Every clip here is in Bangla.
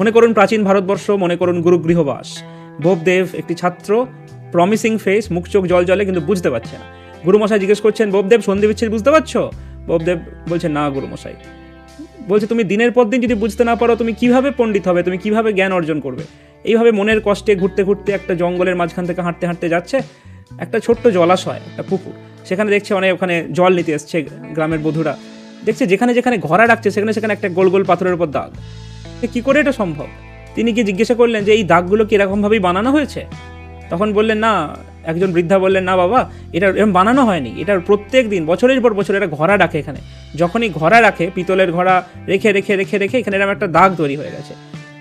মনে করুন প্রাচীন ভারতবর্ষ, মনে করুন গুরুগৃহবাস। বোপদেব একটি ছাত্র, প্রমিসিং ফেস, মুখ চোখ জল জলে, কিন্তু বুঝতে পারছে না। গুরুমশাই জিজ্ঞেস করছেন, বোপদেব সন্ধি বিচ্ছেদ বুঝতে পারছো? বোপদেব বলছে, না গুরুমশাই। বলছে, তুমি দিনের পর দিন যদি বুঝতে না পারো, তুমি কিভাবে পণ্ডিত হবে, তুমি কিভাবে জ্ঞান অর্জন করবে? এইভাবে মনের কষ্টে ঘুরতে ঘুরতে একটা জঙ্গলের মাঝখান থেকে হাঁটতে হাঁটতে যাচ্ছে, একটা ছোট্ট জলাশয়, একটা পুকুর। সেখানে দেখছে ওখানে জল নিতে এসছে গ্রামের বধূরা। দেখছে যেখানে যেখানে ঘোড়া রাখছে সেখানে সেখানে একটা গোল গোল পাথরের উপর দাগ। কি করে এটা সম্ভব? তিনি গিয়ে জিজ্ঞাসা করলেন যে এই দাগগুলো কি এরকমভাবেই বানানো হয়েছে? তখন বললেন, না। একজন বৃদ্ধা বললেন, না বাবা, এটা এরকম বানানো হয়নি, এটার প্রত্যেক দিন বছরের পর বছর এটা ঘোড়া রাখে এখানে। যখনই ঘোড়া রাখে, পিতলের ঘোড়া রেখে রেখে রেখে রেখে এখানে এরকম একটা দাগ তৈরি হয়ে গেছে।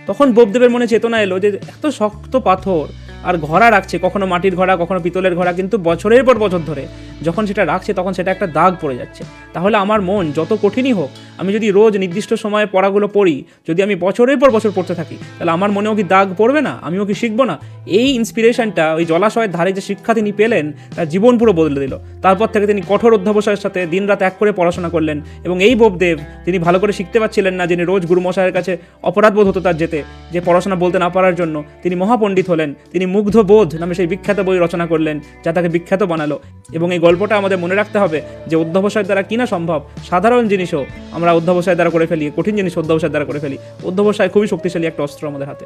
তখন বোপদেবের মনে চেতনা এলো যে এত শক্ত পাথর আর ঘোড়া রাখছে, কখনো মাটির ঘোড়া, কখনো পিতলের ঘোড়া, কিন্তু বছরের পর বছর ধরে যখন সেটা রাখছে তখন সেটা একটা দাগ পড়ে যাচ্ছে। তাহলে আমার মন যত কঠিনই হোক, আমি যদি রোজ নির্দিষ্ট সময়ে পড়াগুলো পড়ি, যদি আমি বছরের পর বছর পড়তে থাকি, তাহলে আমার মনেও কি দাগ পড়বে না? আমিও কি শিখবো না? এই ইন্সপিরেশনটা ওই জলাশয়ের ধারে যে শিক্ষা তিনি পেলেন, তার জীবন পুরো বদলে দিল। তারপর থেকে তিনি কঠোর অধ্যবসায়ের সাথে দিনরাত এক করে পড়াশোনা করলেন। এবং এই বোপদেব, যিনি ভালো করে শিখতে পারছিলেন না, যিনি রোজ গুরুমশাইয়ের কাছে অপরাধবোধ হতো তার যেতে, যে পড়াশোনা বলতে না পারার জন্য, তিনি মহাপণ্ডিত হলেন। তিনি মুগ্ধ বোধ নামে সেই বিখ্যাত বই রচনা করলেন, যা তাকে বিখ্যাত বানালো। এবং এই গল্পটা আমাদের মনে রাখতে হবে যে অধ্যবসায়ের দ্বারা কিনা সম্ভব, সাধারণ জিনিসও আমরা অধ্যবসায়ের দ্বারা করে ফেলি, কঠিন জিনিস অধ্যবসায়ের দ্বারা করে ফেলি। অধ্যবসায় খুবই শক্তিশালী একটা অস্ত্র আমাদের হাতে।